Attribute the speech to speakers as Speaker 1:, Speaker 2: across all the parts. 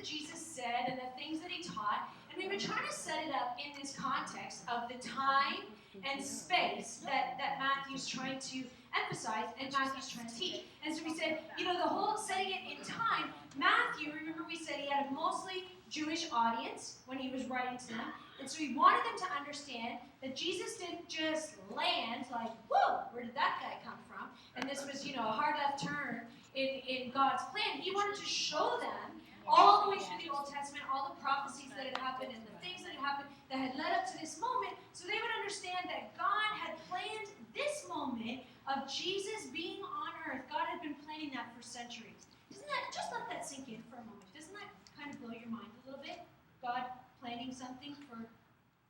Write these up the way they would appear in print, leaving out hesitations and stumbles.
Speaker 1: that Jesus said and the things that he taught, and we've been trying to set it up in this context of the time and space that Matthew's trying to emphasize and Matthew's trying to teach. And so we said, the whole setting it in time, Matthew, remember we said he had a mostly Jewish audience when he was writing to them, and so he wanted them to understand that Jesus didn't just land like, whoa, where did that guy come from? And this was, a hard left turn in God's plan. He wanted to show them all the way through the Old Testament, all the prophecies that had happened and the things that had happened that had led up to this moment, so they would understand that God had planned this moment of Jesus being on earth. God had been planning that for centuries. Isn't that, just let that sink in for a moment. Doesn't that kind of blow your mind a little bit? God planning something for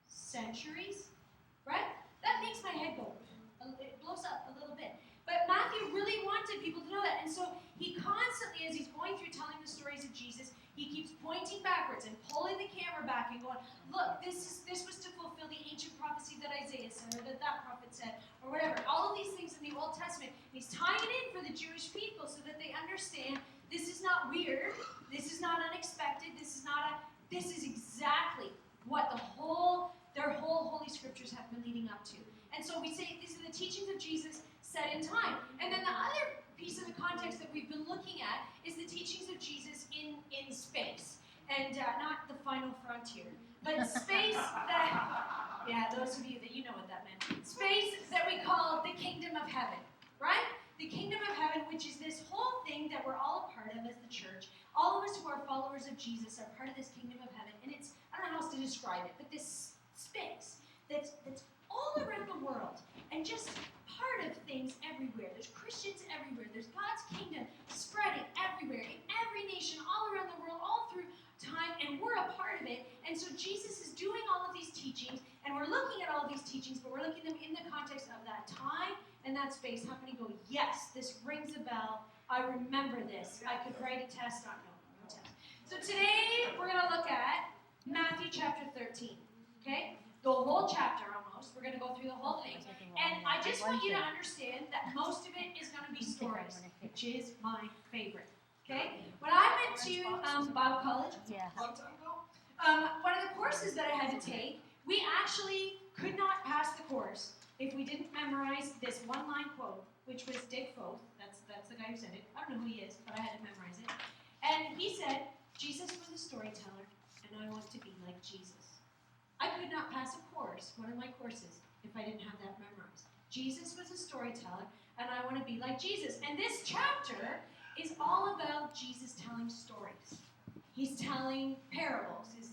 Speaker 1: centuries, right? That makes my head go, it blows up a little bit. But Matthew really wanted people to know that. And so he constantly, as he's going through telling the stories of Jesus, he keeps pointing backwards and pulling the camera back and going, look, this was to fulfill the ancient prophecy that Isaiah said, or that prophet said, or whatever. All of these things in the Old Testament. And he's tying it in for the Jewish people so that they understand this is not weird, this is not unexpected, this is exactly what their whole Holy Scriptures have been leading up to. And so we say these are the teachings of Jesus set in time. And then the other piece of the context that we've been looking at is the teachings of Jesus in space. And not the final frontier, but space that, those of you that you know what that meant. Space that we call the kingdom of heaven, right? The kingdom of heaven, which is this whole thing that we're all a part of as the church. All of us who are followers of Jesus are part of this kingdom of heaven. And it's, I don't know how else to describe it, but this space that's all around the world and just part of things everywhere. There's Christians everywhere. There's God's kingdom spreading everywhere, in every nation, all around the world, all through time, and we're a part of it. And so Jesus is doing all of these teachings, and we're looking at all these teachings, but we're looking at them in the context of that time and that space. How many go, yes, this rings a bell. I remember this. I could write a test on no test. So today we're going to look at Matthew chapter 13. Okay? The whole chapter almost. We're going to go through the whole thing. And I just want you to understand that most of it is going to be stories, which is my favorite. Okay? When I went to Bible college a long time ago, one of the courses that I had to take, we actually could not pass the course if we didn't memorize this one-line quote, which was Dick Foth. That's the guy who said it. I don't know who he is, but I had to memorize it. And he said, Jesus was a storyteller, and I want to be like Jesus. I could not pass a course, one of my courses, if I didn't have that memorized. Jesus was a storyteller, and I want to be like Jesus. And this chapter is all about Jesus telling stories. He's telling parables, is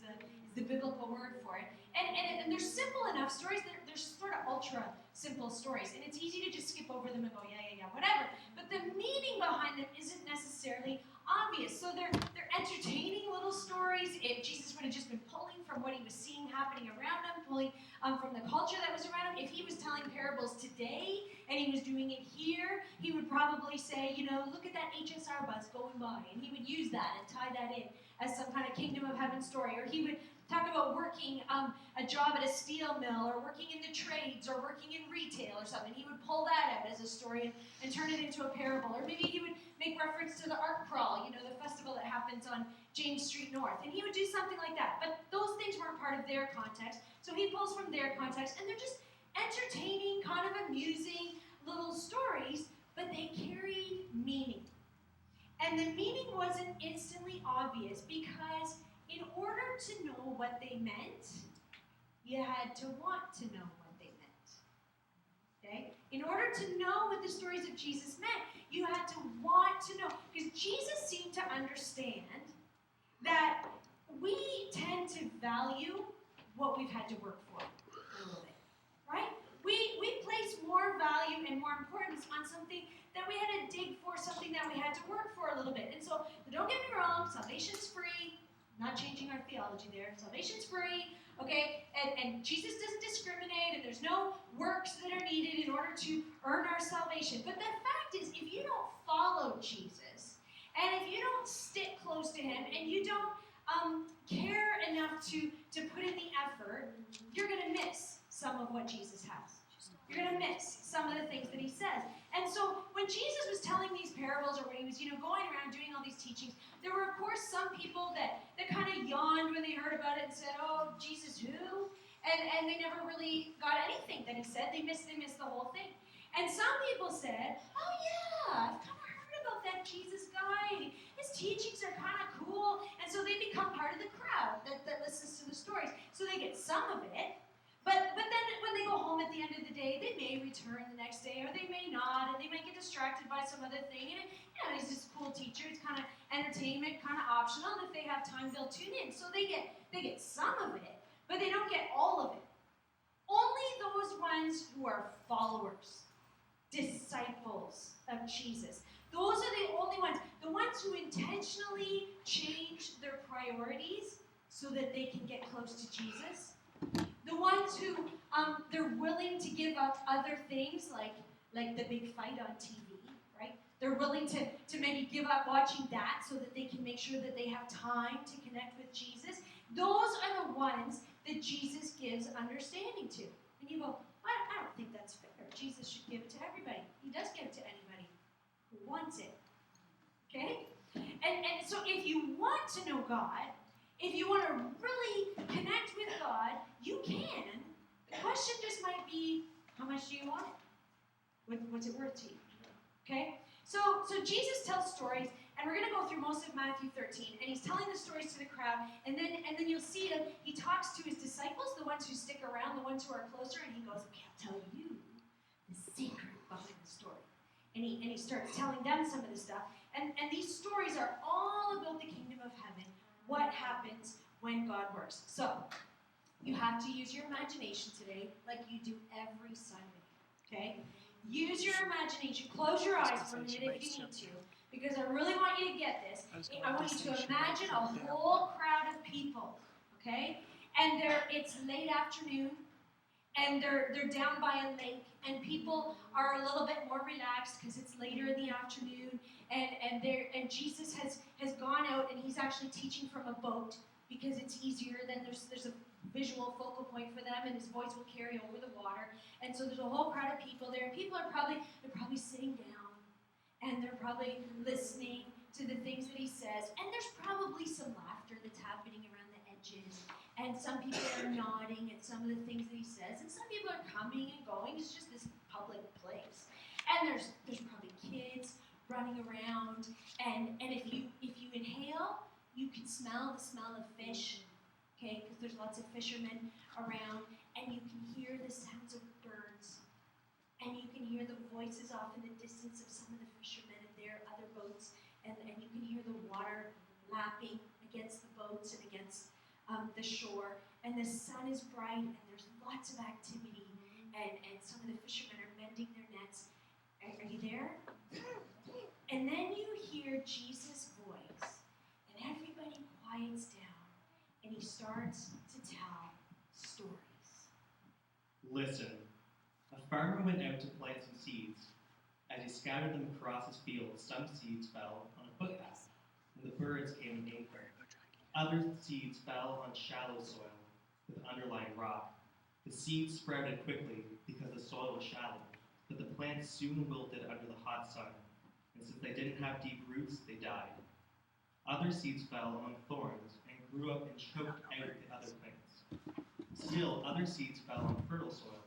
Speaker 1: the biblical word for it. And they're simple enough stories. They're sort of ultra simple stories. And it's easy to just skip over them and go, yeah, whatever. But the meaning behind them isn't necessarily obvious. So they're entertaining little stories. If Jesus would have just been pulling from what he was seeing happening around him, pulling from the culture that was around him, if he was telling parables today and he was doing it here, he would probably say, look at that HSR bus going by. And he would use that and tie that in as some kind of kingdom of heaven story. Or he would talk about working a job at a steel mill or working in the trades or working in retail or something. He would pull that out as a story and turn it into a parable. Or maybe he would make reference to the Art Crawl, the festival that happens on James Street North. And he would do something like that. But those things weren't part of their context. So he pulls from their context. And they're just entertaining, kind of amusing little stories, but they carried meaning. And the meaning wasn't instantly obvious because in order to know what they meant, you had to want to know what they meant. Okay? In order to know what the stories of Jesus meant, you had to want to know. Because Jesus seemed to understand that we tend to value what we've had to work for a little bit. Right? We place more value and more importance on something that we had to dig for, something that we had to work for a little bit. And so, don't get me wrong, salvation's free. Not changing our theology there. Salvation's free, okay? And Jesus doesn't discriminate, and there's no works that are needed in order to earn our salvation. But the fact is, if you don't follow Jesus, and if you don't stick close to him, and you don't care enough to put in the effort, you're going to miss some of what Jesus has. You're going to miss some of the things that he says. And so when Jesus was telling these parables, or when he was going around doing all these teachings, there There were, of course, some people that kind of yawned when they heard about it and said, oh, Jesus who? And they never really got anything that he said. They missed the whole thing. And some people said, oh yeah, I've kind of heard about that Jesus guy. His teachings are kind of cool. And so they become part of the crowd that listens to the stories. So they get some of it. But then when they go home at the end of the day, they may return the next day or they may not. And they might get distracted by some other thing. And he's just a cool teacher. It's kind of entertainment, kind of optional. And if they have time, they'll tune in. So they get some of it, but they don't get all of it. Only those ones who are followers, disciples of Jesus. Those are the only ones. The ones who intentionally change their priorities so that they can get close to Jesus. The ones who they're willing to give up other things like the big fight on TV, right? They're willing to maybe give up watching that so that they can make sure that they have time to connect with Jesus. Those are the ones that Jesus gives understanding to. And you go, I don't think that's fair. Jesus should give it to everybody. He does give it to anybody who wants it. Okay? And so if you want to know God, if you want to really connect with God, you can. The question just might be, how much do you want it? What's it worth to you? Okay? So Jesus tells stories, and we're going to go through most of Matthew 13, and he's telling the stories to the crowd, and then you'll see him. He talks to his disciples, the ones who stick around, the ones who are closer, and he goes, okay, I'll tell you the secret behind the story. And he starts telling them some of the stuff. And these stories are all about the kingdom of heaven, what happens when God works. So, you have to use your imagination today like you do every Sunday, okay? Use your imagination. Close your eyes for a minute if you need to, because I really want you to get this. I want you to imagine a whole crowd of people, okay? And it's late afternoon, and they're down by a lake, and people are a little bit more relaxed because it's later in the afternoon, and Jesus has gone out, and he's actually teaching from a boat because it's easier. Then there's a visual focal point for them, and his voice will carry over the water. And so there's a whole crowd of people there, and people are probably sitting down, and they're probably listening to the things that he says, and there's probably some laughter that's happening around the edges. And some people are nodding at some of the things that he says, and some people are coming and going. It's just this public place. And there's probably kids running around, and if you inhale, you can smell the smell of fish, okay, because there's lots of fishermen around, and you can hear the sounds of birds, and you can hear the voices off in the distance of some of the fishermen and their other boats, and you can hear the water lapping against the boats and against the shore, and the sun is bright, and there's lots of activity, and some of the fishermen are mending their nets. Are you there? And then you hear Jesus' voice, and everybody quiets down, and he starts to tell stories.
Speaker 2: Listen, a farmer went out to plant some seeds. As he scattered them across his field, some seeds fell on a footpath, and the birds came and ate them. Other seeds fell on shallow soil with underlying rock. The seeds sprouted quickly because the soil was shallow, but the plants soon wilted under the hot sun, and since they didn't have deep roots, they died. Other seeds fell among thorns and grew up and choked out the other plants. Still, other seeds fell on fertile soil,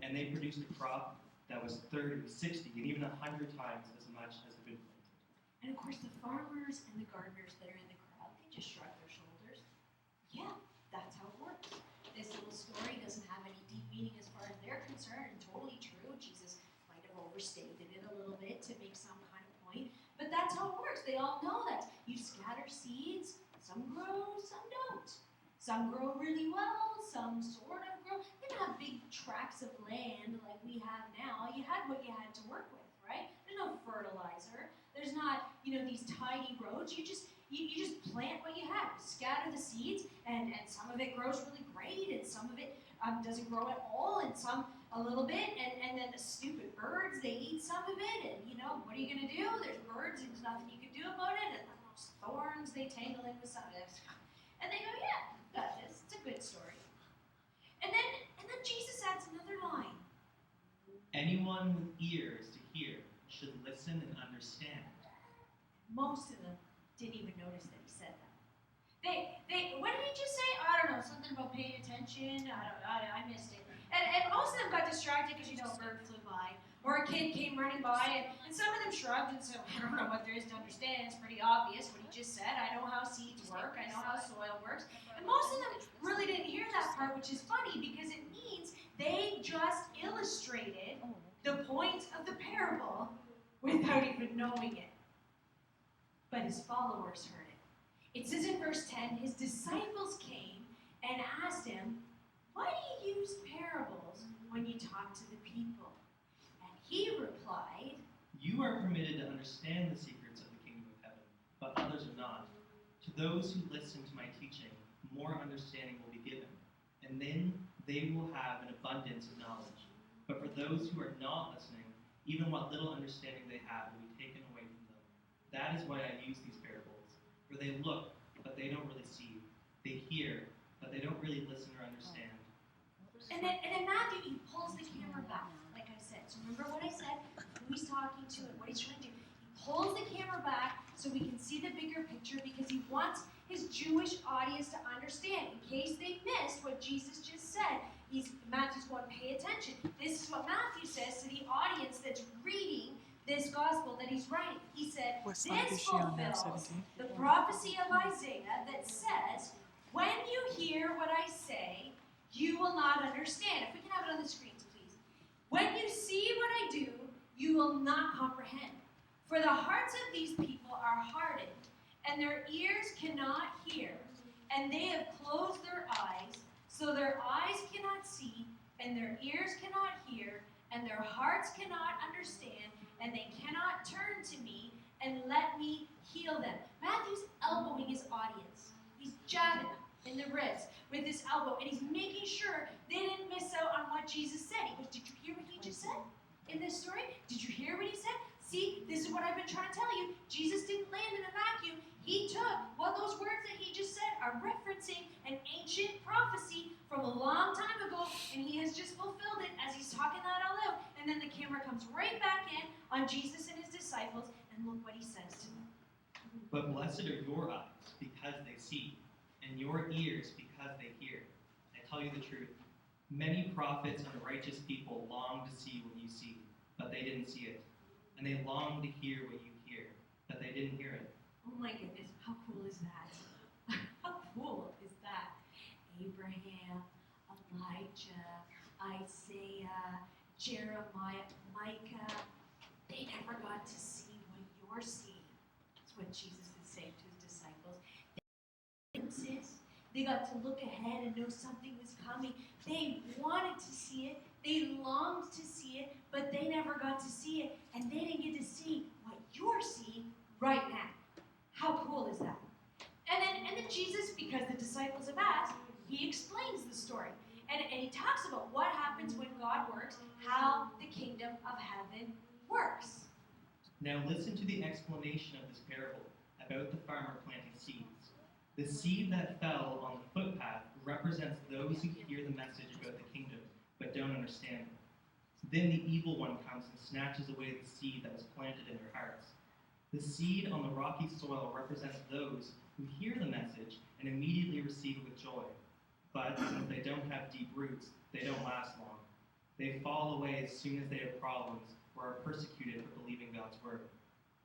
Speaker 2: and they produced a crop that was 30, 60, and even 100 times as much as had been planted.
Speaker 1: And of course, the farmers and the gardeners that are in the crowd, they just shrug their shoulders. Yeah, that's how it works. This little story doesn't have any deep meaning as far as they're concerned, and totally true. Jesus might have overstated it a little bit to make some kind of point, but that's how it works. They all know that. You scatter seeds, some grow, some don't. Some grow really well, some sort of grow. They didn't have big tracts of land like we have now. You had what you had to work with, right? There's no fertilizer. There's not, these tidy roads. You just plant what you have. Scatter the seeds, and some of it grows really great, and some of it doesn't grow at all, and some a little bit, and then the stupid birds, they eat some of it, and what are you going to do? There's birds, and there's nothing you can do about it, and those thorns, they tangle in with some of this. And they go, yeah, got this. It's a good story. And then Jesus adds another line.
Speaker 2: Anyone with ears to hear should listen and understand.
Speaker 1: Most of them didn't even notice that he said that. What did he just say? I don't know, something about paying attention. I missed it. And most of them got distracted because, a bird flew by. Or a kid came running by, and some of them shrugged and said, I don't know what there is to understand. It's pretty obvious what he just said. I know how seeds work. I know how soil works. And most of them really didn't hear that part, which is funny because it means they just illustrated the point of the parable without even knowing it. But his followers heard it. It says in verse 10, his disciples came and asked him, why do you use parables when you talk to the people? And he replied,
Speaker 2: you are permitted to understand the secrets of the kingdom of heaven, but others are not. To those who listen to my teaching, more understanding will be given, and then they will have an abundance of knowledge. But for those who are not listening, even what little understanding they have will be taken away from them. That is why I use these parables, for they look, but they don't really see. They hear, but they don't really listen or understand.
Speaker 1: And then Matthew, he pulls the camera back, like I said. So remember what I said? Who he's talking to and what he's trying to do. He pulls the camera back so we can see the bigger picture because he wants his Jewish audience to understand. In case they missed what Jesus just said, Matthew's going, pay attention. This is what Matthew says to the audience that's reading this gospel that he's writing. He said, this fulfills the prophecy of Isaiah that says, when you hear what I say, you will not understand. If we can have it on the screens, please. When you see what I do, you will not comprehend. For the hearts of these people are hardened, and their ears cannot hear, and they have closed their eyes, so their eyes cannot see, and their ears cannot hear, and their hearts cannot understand, and they cannot turn to me and let me heal them. Matthew's elbowing his audience. He's jabbing them in the ribs with his elbow, and he's making sure they didn't miss out on what Jesus said. He goes, did you hear what he just said in this story? Did you hear what he said? See, this is what I've been trying to tell you. Jesus didn't land in a vacuum. He took those words that he just said are referencing an ancient prophecy from a long time ago, and he has just fulfilled it as he's talking that all out. And then the camera comes right back in on Jesus and his disciples, and look what he says to them.
Speaker 2: But blessed are your eyes because they see, and your ears because they hear. I tell you the truth. Many prophets and righteous people long to see what you see, but they didn't see it. And they long to hear what you hear, but they didn't hear it.
Speaker 1: Oh my goodness, how cool is that? How cool is that? Abraham, Elijah, Isaiah, Jeremiah, Micah, they never got to see what you're seeing. That's what Jesus is saying to his disciples. They got to look ahead and know something was coming. They wanted to see it. They longed to see it, but they never got to see it, and they didn't get to see what you're seeing right now. How cool is that? And then Jesus, because the disciples have asked, he explains the story. And he talks about what happens when God works, how the kingdom of heaven works.
Speaker 2: Now listen to the explanation of this parable about the farmer planting seeds. The seed that fell on the footpath represents those who hear the message about the kingdom, but don't understand it. Then the evil one comes and snatches away the seed that was planted in their hearts. The seed on the rocky soil represents those who hear the message and immediately receive it with joy. But since they don't have deep roots, they don't last long. They fall away as soon as they have problems or are persecuted for believing God's word.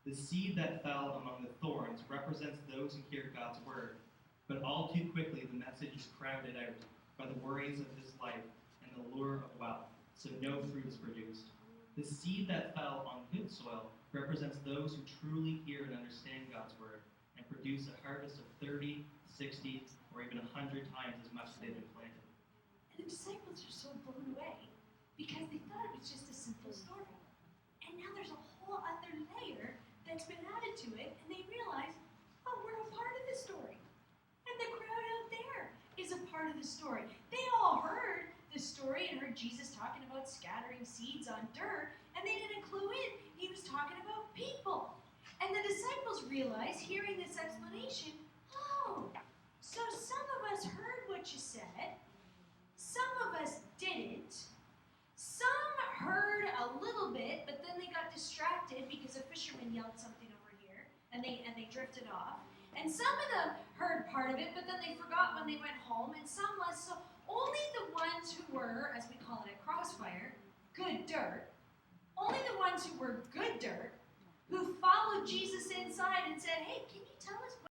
Speaker 2: The seed that fell among the thorns represents those who hear God's word, but all too quickly the message is crowded out by the worries of this life and the lure of wealth, so no fruit is produced. The seed that fell on good soil represents those who truly hear and understand God's word and produce a harvest of 30, 60, or even 100 times as much as they've been planted.
Speaker 1: And the disciples are so blown away because they thought it was just a simple story. And now there's a whole other layer that's been added to it, and they realize, oh, we're a part of the story. And the crowd out there is a part of the story. They all heard the story and heard Jesus talking about scattering seeds on dirt, and they didn't clue in. He was talking about people. And the disciples realized, hearing this explanation, oh, so some of us heard what you said, some of us didn't, some heard a little bit, but then they got distracted because a fisherman yelled something over here, and they drifted off. And some of them heard part of it, but then they forgot when they went home, and some less. So only the ones who were, as we call it at Crossfire, good dirt, only the ones who were good dirt, who followed Jesus inside and said, hey, can you tell us what?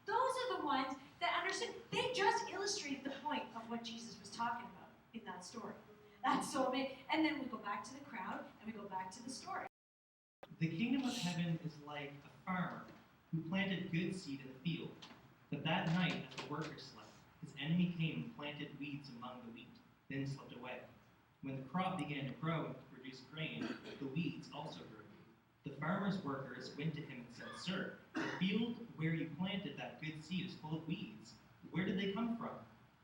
Speaker 1: Those are the ones that understood. They just illustrated the point of what Jesus was talking about in that story. That's so amazing. And then we go back to the crowd, and we go back to the story.
Speaker 2: The kingdom of heaven is like a farmer who planted good seed in the field. But that night, as the workers slept, his enemy came and planted weeds among the wheat, then slipped away. When the crop began to grow and to produce grain, the weeds also grew. The farmer's workers went to him and said, Sir, the field where you planted that good seed is full of weeds. Where did they come from?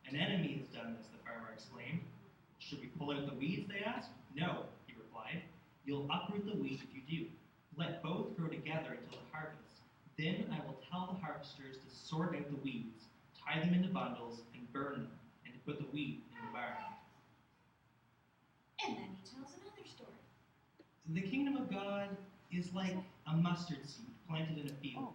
Speaker 2: An enemy has done this, the farmer exclaimed. Should we pull out the weeds, they asked. No, he replied. You'll uproot the wheat if you do. Let both grow together until the harvest. Then I will tell the harvesters to sort out the weeds, tie them into bundles, and burn them, and to put the wheat in the barn.
Speaker 1: And then he tells another story.
Speaker 2: The kingdom of God is like a mustard seed planted in a field.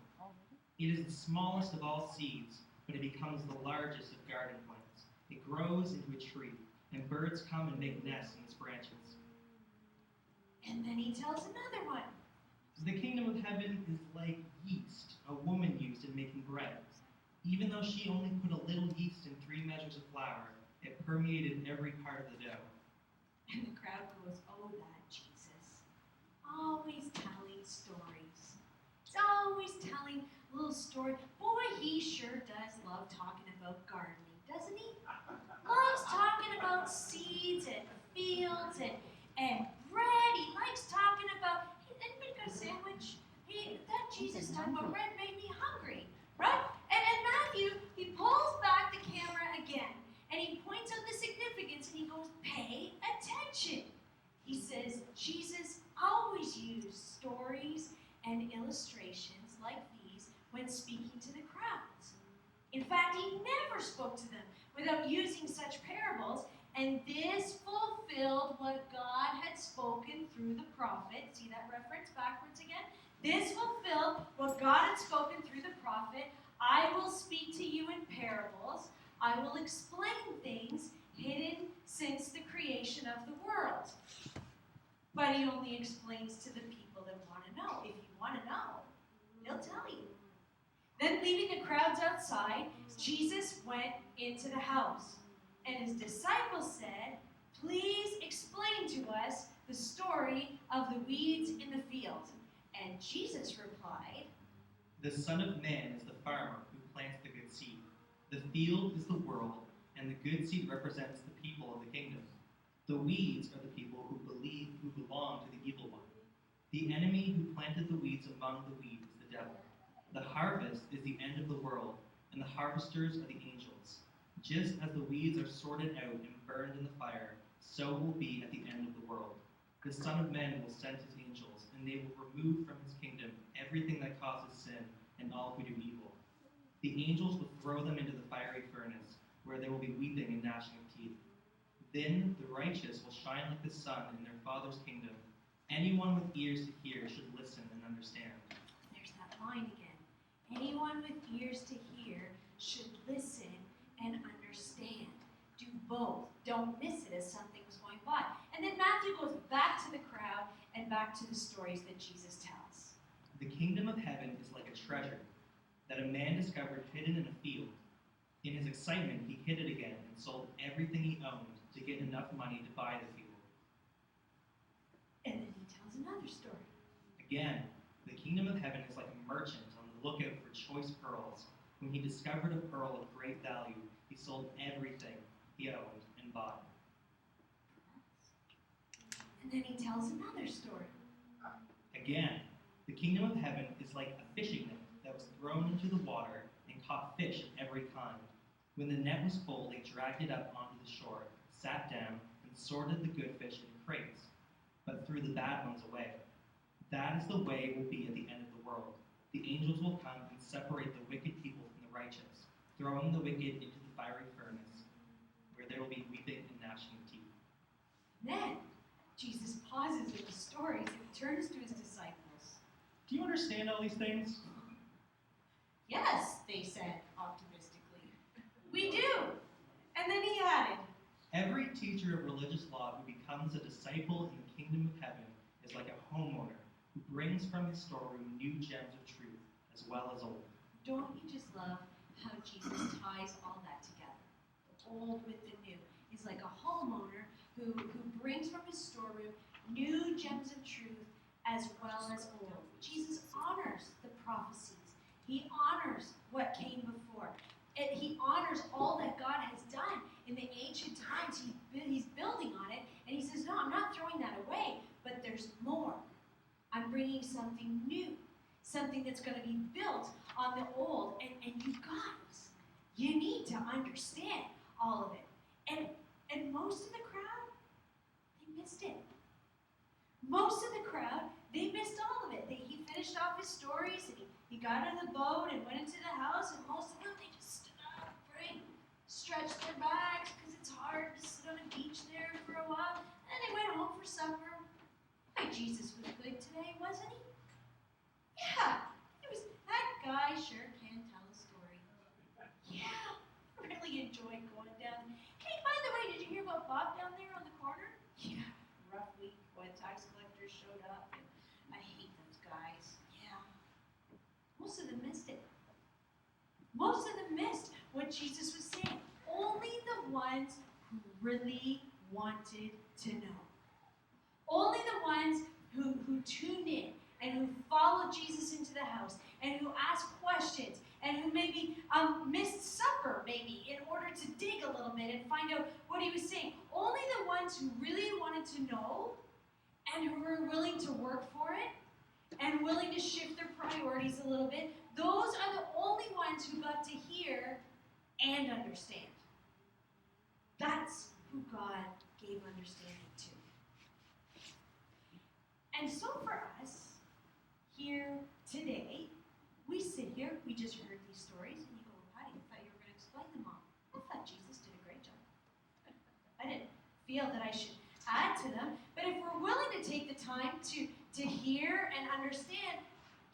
Speaker 2: It is the smallest of all seeds, but it becomes the largest of garden plants. It grows into a tree, and birds come and make nests in its branches.
Speaker 1: And then he tells another one.
Speaker 2: The kingdom of heaven is like yeast a woman used in making bread. Even though she only put a little yeast in 3 measures of flour, it permeated every part of the dough.
Speaker 1: And the crowd goes, oh, that Jesus. Always telling stories. He's always telling little stories. Boy, he sure does love talking about gardening, doesn't he? Loves talking about seeds and fields and bread. He likes talking about, hey, anybody got a sandwich? Hey, that Jesus talking about bread made me hungry, right? And Matthew, he pulls back the camera again, and he points out the significance, and he goes, pay attention. He says, Jesus always used stories and illustrations like these when speaking to the crowds. In fact, he never spoke to them without using such parables, and this fulfilled what God had spoken through the prophet. See that reference backwards again? This fulfilled what God had spoken through the prophet. I will speak to you in parables. I will explain things hidden since the creation of the world. But he only explains to the people that want to know. If you want to know, he'll tell you. Then, leaving the crowds outside, Jesus went into the house. And his disciples said, please explain to us the story of the weeds in the field. And Jesus replied,
Speaker 2: The Son of Man is the farmer who plants the good seed. The field is the world, and the good seed represents the people of the kingdom. The weeds are the people who belong to the evil one. The enemy who planted the weeds among the weeds is the devil. The harvest is the end of the world, and the harvesters are the angels. Just as the weeds are sorted out and burned in the fire, so will be at the end of the world. The Son of Man will send his angels, and they will remove from his kingdom everything that causes sin and all who do evil. The angels will throw them into the fiery furnace, where there will be weeping and gnashing of teeth. Then the righteous will shine like the sun in their Father's kingdom. Anyone with ears to hear should listen and understand.
Speaker 1: There's that line again. Anyone with ears to hear should listen and understand. Do both. Don't miss it as something was going by. And then Matthew goes back to the crowd and back to the stories that Jesus tells.
Speaker 2: The kingdom of heaven is like a treasure that a man discovered hidden in a field. In his excitement, he hid it again and sold everything he owned to get enough money to buy the field.
Speaker 1: And then he tells another story.
Speaker 2: Again, the kingdom of heaven is like a merchant on the lookout for choice pearls. When he discovered a pearl of great value, he sold everything he owned and bought it.
Speaker 1: And then he tells another story.
Speaker 2: Again, the kingdom of heaven is like a fishing net that was thrown into the water and caught fish of every kind. When the net was full, they dragged it up onto the shore, sat down, and sorted the good fish into crates, but threw the bad ones away. That is the way it will be at the end of the world. The angels will come and separate the wicked people from the righteous, throwing the wicked into the fiery furnace, where there will be weeping and gnashing of teeth.
Speaker 1: Then Jesus pauses in the stories and turns to his disciples.
Speaker 2: Do Do you understand all these things?
Speaker 1: Yes, they said optimistically. We do. And then he added,
Speaker 2: Every teacher of religious law who becomes a disciple in the kingdom of heaven is like a homeowner who brings from his storeroom new gems of truth as well as old.
Speaker 1: don't you just love how Jesus ties all that together? The old with the new. He's like a homeowner who brings from his storeroom new gems of truth as well as old. Jesus honors the prophecies. He honors what came before. And he honors all that God has done in the ancient times. He's building on it, and he says, no, I'm not throwing that away, but there's more. I'm bringing something new, something that's going to be built on the old. And you guys, you need to understand all of it. And most of the crowd, they missed it. Most of the crowd, they missed all of it. He finished off his stories, and he got in the boat and went into the house, and most of them, they just stood up, right? Stretched their backs, because it's hard to sit on a beach there for a while. And they went home for supper. Boy, Jesus was good today, wasn't he? Yeah, it was. That guy sure can tell a story. Yeah, really enjoyed going down. Hey, by the way, did you hear about Bob down there on the corner? Yeah, rough week when tax collectors showed up, and I hate those guys. Yeah. Most of them missed it. Most of them missed what Jesus was saying. Only the ones who really wanted to know. Only the ones who tuned in and who followed Jesus into the house and who asked questions and who maybe missed supper maybe in order to dig a little bit and find out what he was saying. Only the ones who really wanted to know and who were willing to work for it and willing to shift their priorities a little bit, those are the only ones who got to hear and understand. That's who God gave understanding to. And so for us, here today, we sit here, we just heard these stories, and you go, Patty, I thought you were going to explain them all. I thought Jesus did a great job. I didn't feel that I should add to them, but if we're willing to take the time to hear and understand,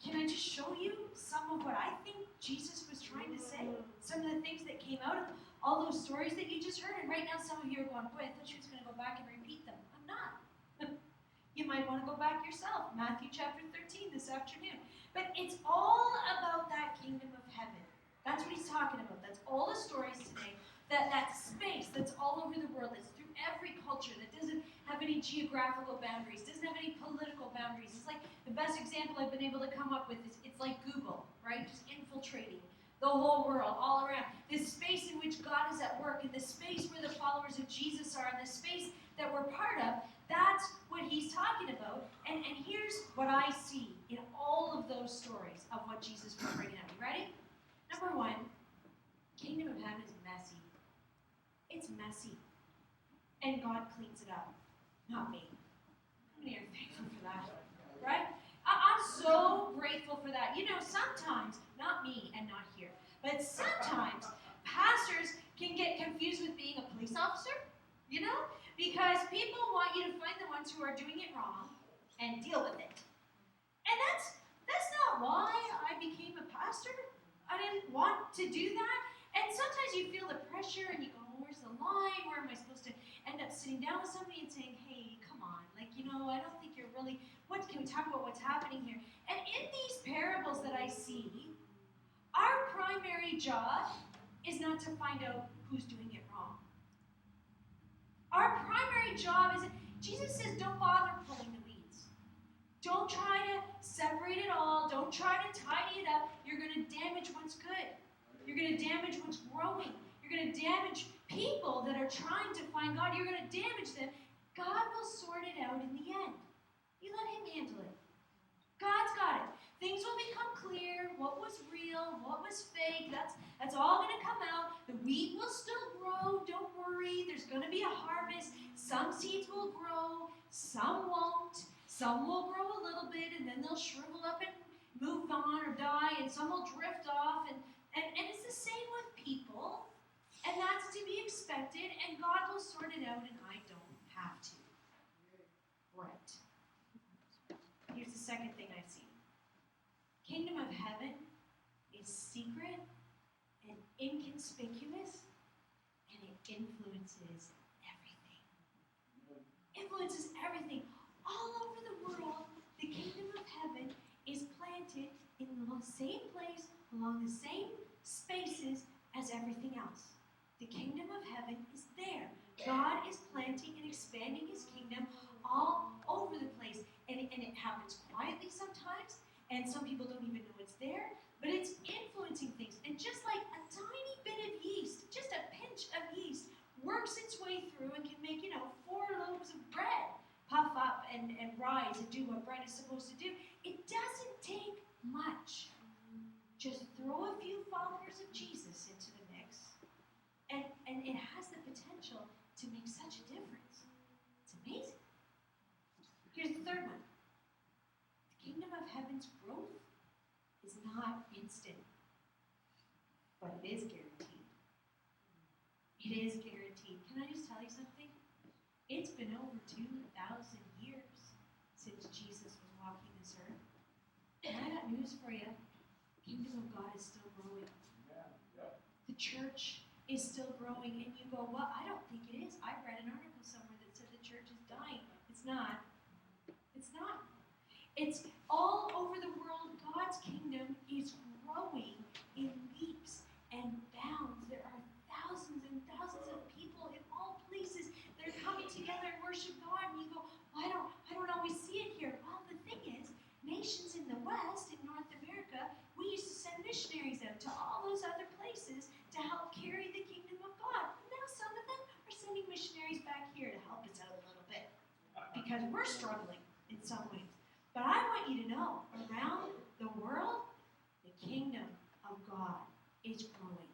Speaker 1: can I just show you some of what I think Jesus was trying to say? Some of the things that came out of all those stories that you just heard. And right now some of you are going, boy, I thought she was going to go back and repeat them. I'm not. You might want to go back yourself. Matthew chapter 13 this afternoon. But it's all about that kingdom of heaven. That's what he's talking about. That's all the stories today. That space that's all over the world, that's through every culture, that doesn't have any geographical boundaries, doesn't have any political boundaries. It's like the best example I've been able to come up with is it's like Google, right? Just infiltrating the whole world, all around. This space in which God is at work, and the space where the followers of Jesus are, and the space that we're part of, that's what he's talking about. And here's what I see in all of those stories of what Jesus was bringing up. You ready? Number one, kingdom of heaven is messy. It's messy. And God cleans it up. Not me. How many are thankful for that? Right? I'm so grateful for that. You know, sometimes, not me and not here, but sometimes pastors can get confused with being a police officer, you know? Because people want you to find the ones who are doing it wrong and deal with it. And that's not why I became a pastor. I didn't want to do that. And sometimes you feel the pressure and you go, where's the line? Where am I supposed to end up sitting down with somebody and saying, hey, come on. Like, you know, I don't think you're really, can we talk about what's happening here? And in these parables that I see, our primary job is not to find out who's doing it wrong. Our primary job is, Jesus says, don't bother pulling the weeds. Don't try to separate it all. Don't try to tidy it up. You're going to damage what's good. You're going to damage what's growing. You're going to damage people that are trying to find God. You're going to damage them. God will sort it out in the end. You let him handle it. God's got it. Things will become clear. What was real? What was fake? That's all going to come out. The wheat will still grow. Don't worry. There's going to be a harvest. Some seeds will grow. Some won't. Some will grow a little bit, and then they'll shrivel up and move on or die, and some will drift off. And it's the same with people. And that's to be expected, and God will sort it out, and I don't have to. Right. Here's the second thing I see. heaven is secret and inconspicuous, and it influences everything. Influences everything. All over the world, the kingdom of heaven is planted in the same place, along the same spaces as everything else. The kingdom of heaven is there. God is planting and expanding his kingdom all over the place. And it happens quietly sometimes, and some people don't even know it's there, but it's influencing things. And just like a tiny bit of yeast, just a pinch of yeast, works its way through and can make, 4 loaves of bread puff up and rise and do what bread is supposed to do. It doesn't take much. Just throw a few followers of Jesus into the mix, and it has the potential to make such a difference. It's amazing. Here's the third one. The kingdom of heaven's growth is not instant, but it is guaranteed. It is guaranteed. Can I just tell you something? It's been over 2,000 years since Jesus was walking this earth. And I got news for you. The kingdom of God is still growing. The church is still growing, and you go, well, I don't think it is. I read an article somewhere that said the church is dying. It's not. It's not. It's all over the world. God's kingdom is growing in leaps and bounds. There are thousands and thousands of people in all places that are coming together and worship God, and you go, well, I don't always see it here. Well, the thing is, nations in the West, in North America, we used to send missionaries out to all those other places to help carry the kingdom of God. Now some of them are sending missionaries back here to help us out a little bit, because we're struggling in some ways. But I want you to know, around the world, the kingdom of God is growing.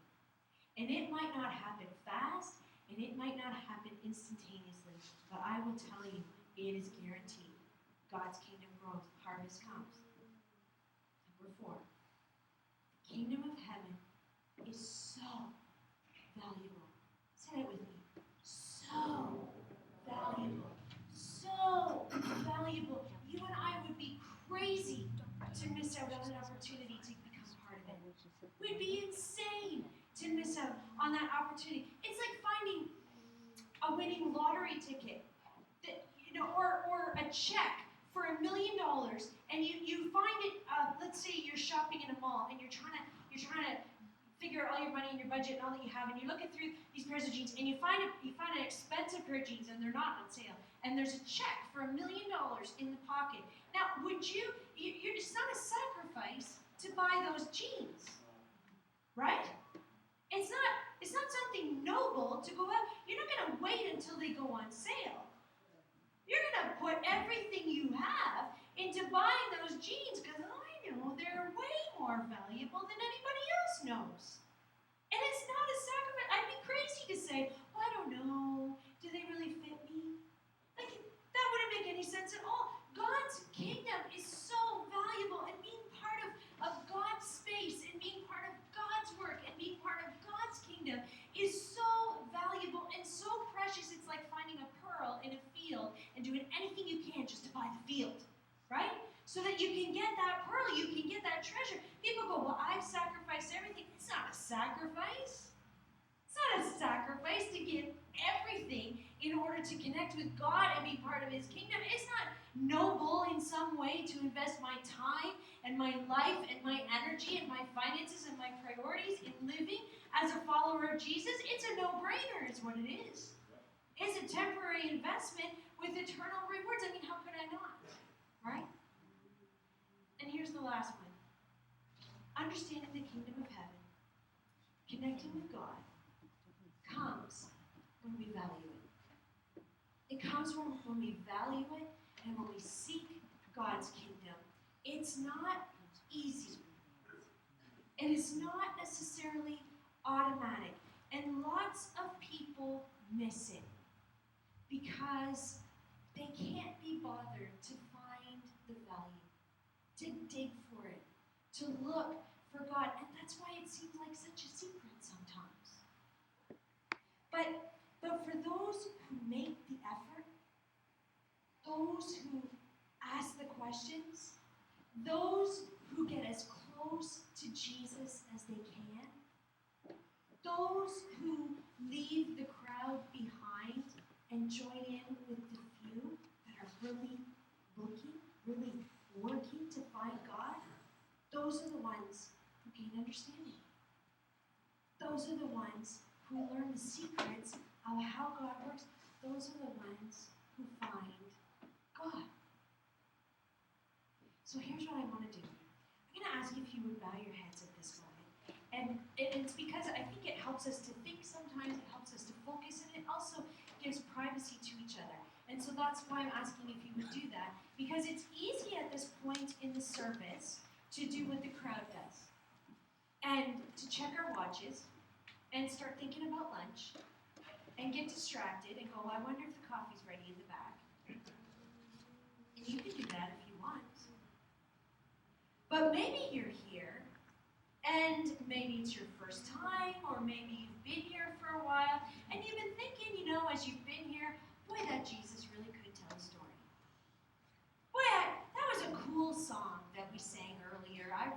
Speaker 1: And it might not happen fast, and it might not happen instantaneously, but I will tell you, it is guaranteed. God's kingdom grows, harvest comes. Number 4, the kingdom of heaven is so valuable. Say it with me. So valuable. So valuable. You and I would be crazy to miss out on an opportunity to become part of it. We'd be insane to miss out on that opportunity. It's like finding a winning lottery ticket, that, or a check for $1 million, and you find it. Let's say you're shopping in a mall and you're trying to figure out all your money and your budget and all that you have, and you're looking through these pairs of jeans, and you find an expensive pair of jeans, and they're not on sale, and there's a check for $1 million in the pocket. Now, would you? It's not a sacrifice to buy those jeans, right? It's not something noble to go out. You're not going to wait until they go on sale. You're going to put everything you have into buying those jeans, because I know they're way more valuable than anybody else knows. And it's not a sacrifice. I'd be crazy to say, well, I don't know. Do they really fit me? Like, that wouldn't make any sense at all. God's kingdom is so valuable, and being part of God's space and being part of God's work and being part of God's kingdom is so valuable and so precious. It's like finding a pearl in a field and doing anything you can just to buy the field, right? So that you can get that pearl, you can get that treasure. People go, well, I've sacrificed everything. It's not a sacrifice. It's not a sacrifice to give everything in order to connect with God and be part of his kingdom. It's not noble in some way to invest my time and my life and my energy and my finances and my priorities in living as a follower of Jesus. It's a no-brainer is what it is. It's a temporary investment with eternal rewards. I mean, how could I not? Right? And here's the last one. Understanding the kingdom of heaven, connecting with God, comes when we value it. It comes when we value it and when we seek God's kingdom. It's not easy. And it's not necessarily automatic. And lots of people miss it because they can't be bothered to find the value, to dig for it, to look for God. And that's why it seems like such a secret sometimes. But for those who make the effort, those who ask the questions, those who get as close those are the ones who gain understanding. Those are the ones who learn the secrets of how God works. Those are the ones who find God. So here's what I want to do. I'm going to ask if you would bow your heads at this moment. And it's because I think it helps us to think sometimes, it helps us to focus, and it also gives privacy to each other. And so that's why I'm asking if you would do that, because it's easy at this point in the service to do what the crowd does. And to check our watches, and start thinking about lunch, and get distracted and go, I wonder if the coffee's ready in the back. And you can do that if you want. But maybe you're here, and maybe it's your first time, or maybe you've been here for a while, and you've been thinking, as you've been here, boy, that Jesus really could tell a story. Boy, that was a cool song that we sang earlier. I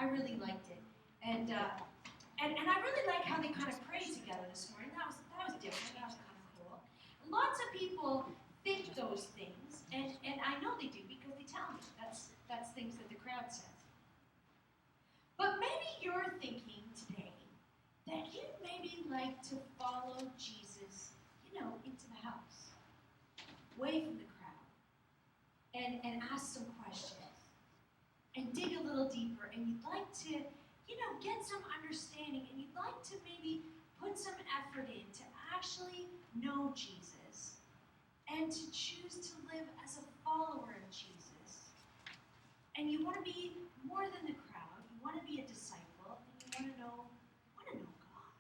Speaker 1: really liked it. And I really like how they kind of prayed together this morning. That was different. That was kind of cool. And lots of people think those things, and I know they do because they tell me that's things that the crowd says. But maybe you're thinking today that you'd maybe like to follow Jesus, into the house, away from the crowd, and ask some questions, and dig a little deeper, and you'd like to get some understanding, and you'd like to maybe put some effort in to actually know Jesus and to choose to live as a follower of Jesus. And you want to be more than the crowd, you want to be a disciple, and you want to know God.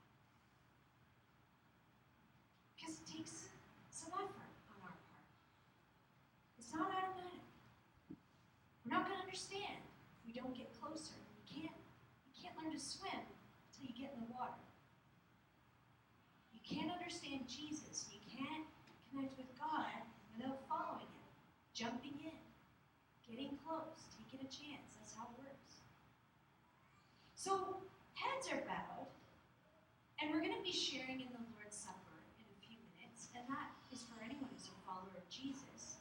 Speaker 1: Because it takes some effort on our part. It's not automatic. We're not going to understand if we don't get closer. You can't learn to swim until you get in the water. You can't understand Jesus. You can't connect with God without following Him, jumping in, getting close, taking a chance. That's how it works. So heads are bowed, and we're going to be sharing in the Lord's Supper in a few minutes, and that is for anyone who's a follower of Jesus.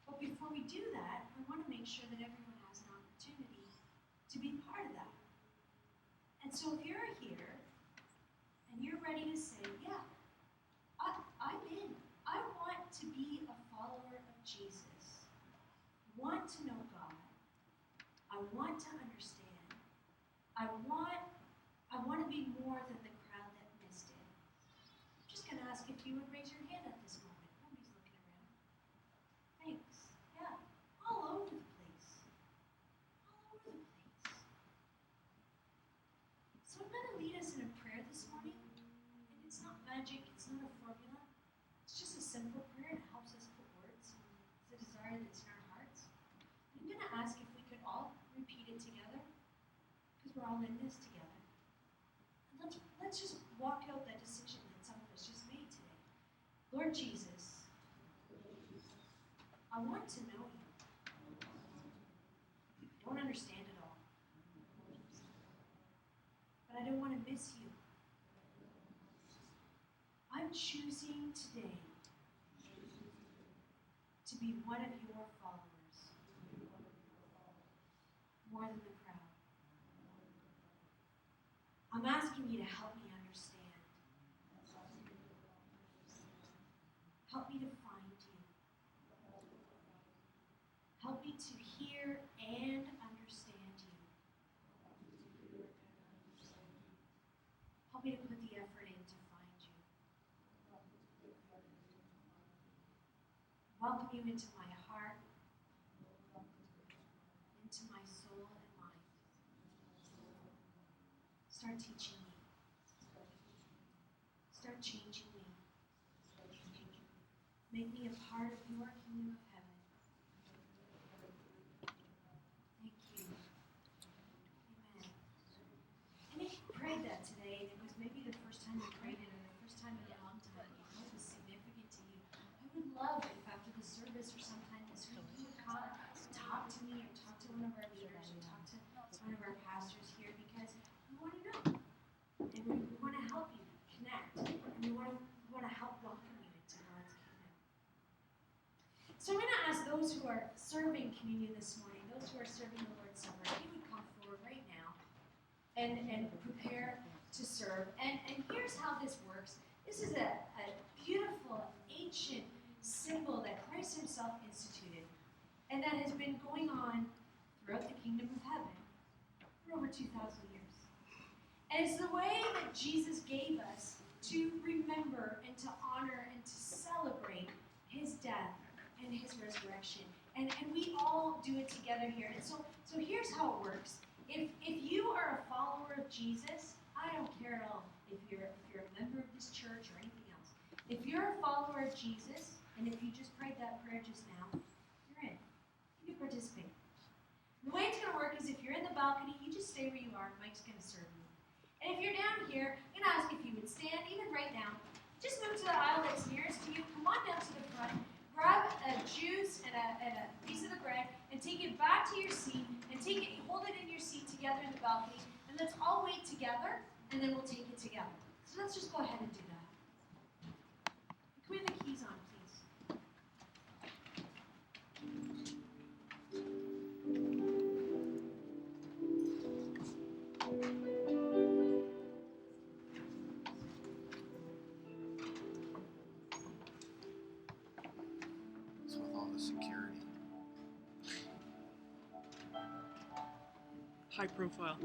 Speaker 1: But before we do that, I want to make sure that everyone has an opportunity to be part of that. And so if you're here and you're ready to say, yeah, I'm in. I want to be a follower of Jesus. I want to know God. I want to understand. I want to be more than the crowd that missed it. I'm just going to ask if you would raise your hand at this moment. Nobody's looking around. Thanks. Yeah, all over the place. All over the place. So I'm going to lead us in a prayer this morning. And it's not magic. It's not a formula. It's just a simple prayer. It helps us put words. It's a desire that's in our hearts. I'm going to ask if we could all repeat it together, because we're all in this together. And let's just walk out that decision that some of us just made today. Lord Jesus, I want to know you. I don't understand it all. But I don't want to miss you. I'm choosing today to be one of your followers, more than the crowd. I'm asking you to help me understand. Help me to find you. Help me to hear and understand you. Help me to put the effort in to find you. Welcome you into my heart, into my soul and mind. Start teaching me. Start changing me. Make me a part of your kingdom of heaven. Thank you. Amen. And if you prayed that today, and it was maybe the first time you prayed it, or the first time in a long time, you know it was significant to you, I would love if after the service or sometime this week, you would come talk to me, or talk to one of our leaders, or talk to one of our pastors here, because we want to know. And we want to help you connect. And we want to help welcome you into God's kingdom. So I'm going to ask those who are serving communion this morning, those who are serving the Lord's Supper, if you would come and prepare to serve. And here's how this works. This is a beautiful, ancient symbol that Christ himself instituted, and that has been going on throughout the kingdom of heaven for over 2,000 years. And it's the way that Jesus gave us to remember and to honor and to celebrate his death and his resurrection. And we all do it together here. And so here's how it works. If you are a follower of Jesus, I don't care at all if you're a member of this church or anything else. If you're a follower of Jesus, and if you just prayed that prayer just now, you're in. You can participate. The way it's going to work is if you're in the balcony, you just stay where you are. Mike's going to serve you. And if you're down here, I'm going to ask if you would stand, even right now. Just move to the aisle that's nearest to you. Come on down to the front. Grab a juice and a piece of the bread and take it back to your seat and hold it in your seat together in the balcony. And let's all wait together, and then we'll take it together. So let's just go ahead and do that. Can we have the keys on, please?
Speaker 3: So with all the security.
Speaker 4: High profile.